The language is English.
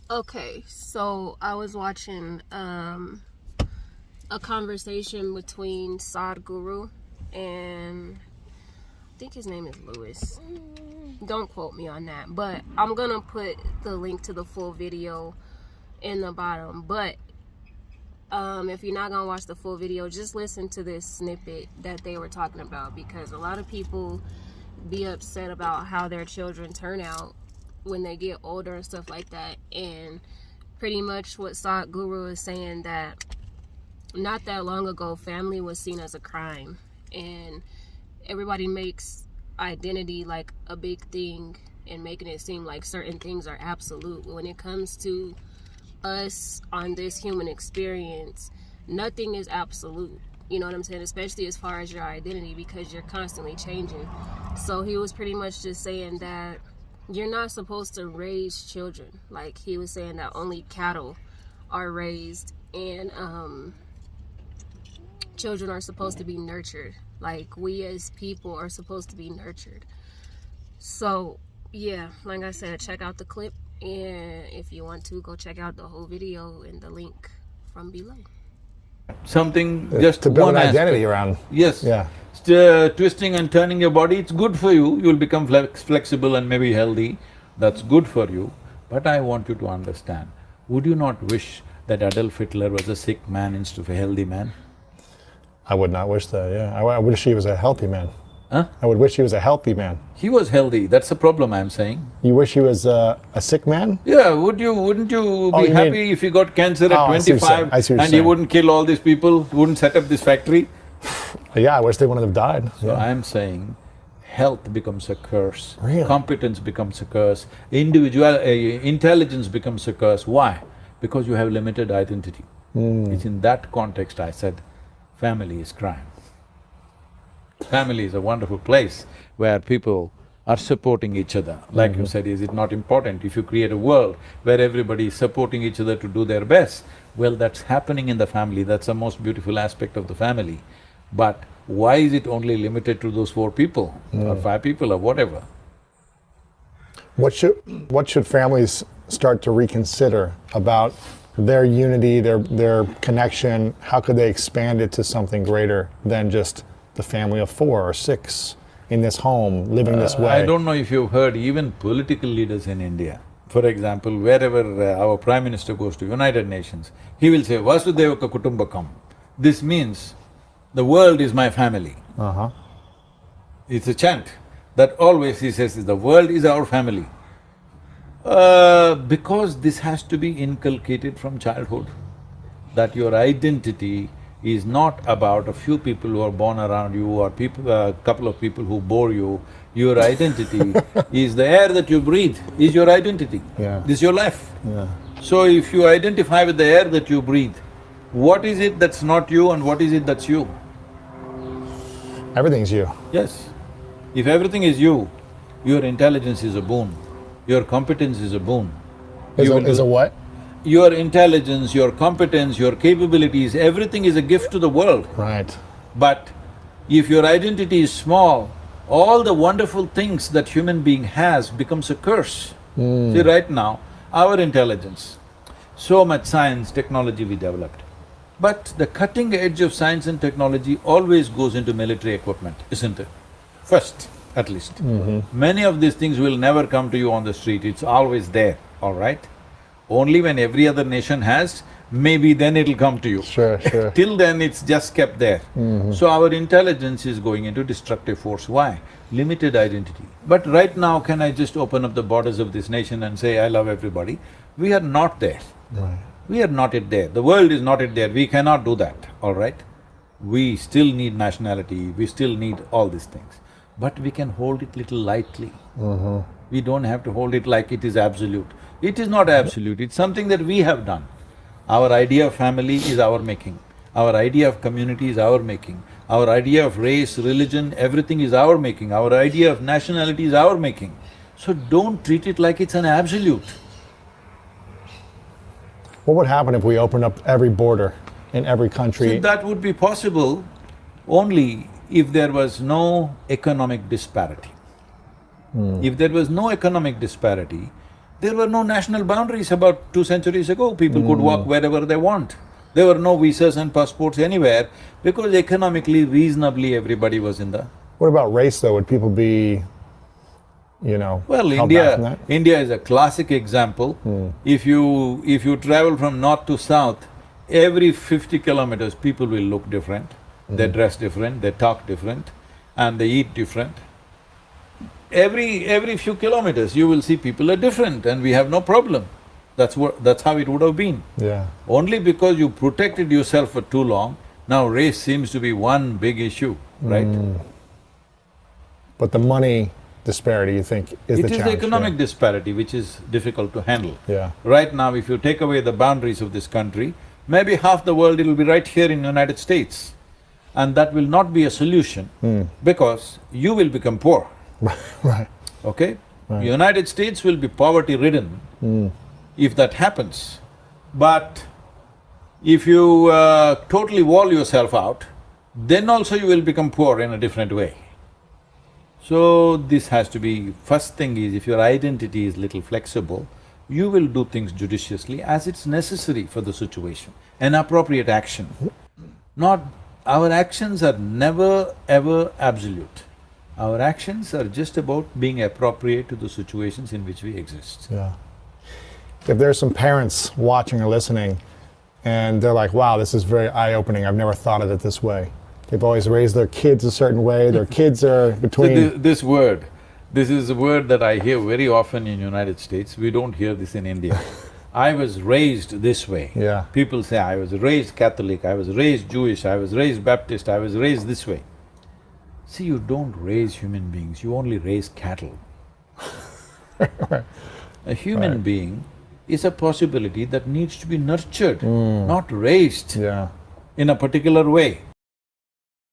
Okay, so I was watching a conversation between Sadhguru and I think his name is Lewis. Don't quote me on that, but I'm gonna put the link to the full video in the bottom. But if you're not gonna watch the full video, just listen to this snippet that they were talking about, because a lot of people be upset about how their children turn out when they get older and stuff like that. And pretty much what Sadhguru is saying, that not that long ago family was seen as a crime, and everybody makes identity like a big thing and making it seem like certain things are absolute. When it comes to us on this human experience, nothing is absolute. You know what I'm saying? Especially as far as your identity, because you're constantly changing. So he was pretty much just saying that you're not supposed to raise children. Like, he was saying that only cattle are raised, and children are supposed to be nurtured. Like, we as people are supposed to be nurtured. So yeah, like I said, check out the clip, and if you want to, go check out the whole video in the link from below. Something just to build one an aspect. identity around. Yes. Yeah. Twisting and turning your body, it's good for you. You'll become flexible and maybe healthy. That's good for you. But I want you to understand, would you not wish that Adolf Hitler was a sick man instead of a healthy man? I would not wish that, yeah. I wish he was a healthy man. Huh? I would wish he was a healthy man. He was healthy, that's the problem I'm saying. You wish he was a sick man? Yeah, wouldn't you Oh, be you happy mean- if he got cancer at I see what you're saying. 25 I see what you're and he saying. wouldn't kill all these people, wouldn't set up this factory? Yeah, I wish they wouldn't have died. So Yeah. I'm saying health becomes a curse, Really? competence becomes a curse, intelligence becomes a curse. Why? Because you have limited identity. It's in that context I said, family is crime. Family is a wonderful place where people are supporting each other. Like you said, is it not important if you create a world where everybody is supporting each other to do their best? Well, that's happening in the family, that's the most beautiful aspect of the family. But why is it only limited to those 4 people or 5 people or whatever? What should families start to reconsider about their unity, their connection? How could they expand it to something greater than just the family of 4 or 6 in this home, living this way? I don't know if you've heard, even political leaders in India, for example, wherever our Prime Minister goes to United Nations, he will say, Vasudevaka Kutumbakam. This means, the world is my family. It's a chant that always he says, the world is our family. Because this has to be inculcated from childhood, that your identity is not about a few people who are born around you or a couple of people who bore you. Your identity is the air that you breathe, is your identity. Yeah. This is your life. Yeah. So if you identify with the air that you breathe, what is it that's not you and what is it that's you? Everything's you. Yes. If everything is you, your intelligence is a boon, your competence is a boon. Is a what? Your intelligence, your competence, your capabilities, everything is a gift to the world. Right. But if your identity is small, all the wonderful things that human being has becomes a curse. See, right now, our intelligence, so much science, technology we developed. But the cutting edge of science and technology always goes into military equipment, isn't it? First, at least. Many of these things will never come to you on the street, it's always there, all right? Only when every other nation has, maybe then it'll come to you. Sure, sure. Till then, it's just kept there. So our intelligence is going into destructive force. Why? Limited identity. But right now, can I just open up the borders of this nation and say, I love everybody? We are not there. Right. We are not yet there. The world is not yet there. We cannot do that, all right? We still need nationality, we still need all these things. But we can hold it little lightly. We don't have to hold it like it is absolute. It is not absolute, it's something that we have done. Our idea of family is our making. Our idea of community is our making. Our idea of race, religion, everything is our making. Our idea of nationality is our making. So don't treat it like it's an absolute. What would happen if we opened up every border in every country? So that would be possible only if there was no economic disparity. If there was no economic disparity, There were no national boundaries about 2 centuries ago. People could walk wherever they want. There were no visas and passports anywhere because economically, reasonably, everybody was in the… What about race, though? Would people be, you know, Well, held back from that? India is a classic example. If you travel from north to south, every 50 kilometers, people will look different. They dress different, they talk different, and they eat different. Every few kilometers, you will see people are different, and we have no problem. That's how it would have been. Yeah. Only because you protected yourself for too long, now race seems to be one big issue, right? But the money disparity, you think, is the It is challenge? the economic disparity which is difficult to handle. Yeah. Right now, if you take away the boundaries of this country, maybe half the world it'll be right here in the United States. And that will not be a solution because you will become poor, Right. okay? United States will be poverty-ridden if that happens. But if you totally wall yourself out, then also you will become poor in a different way. So this has to be… First thing is, if your identity is little flexible, you will do things judiciously as it's necessary for the situation, an appropriate action. Not… Our actions are never ever absolute. Our actions are just about being appropriate to the situations in which we exist. Yeah. If there's some parents watching or listening and they're like, wow, this is very eye-opening, I've never thought of it this way. They've always raised their kids a certain way, their kids are between… So this is a word that I hear very often in United States, we don't hear this in India. I was raised this way. Yeah. People say, I was raised Catholic, I was raised Jewish, I was raised Baptist, I was raised this way. See, you don't raise human beings, you only raise cattle. A human being is a possibility that needs to be nurtured, not raised Yeah. in a particular way.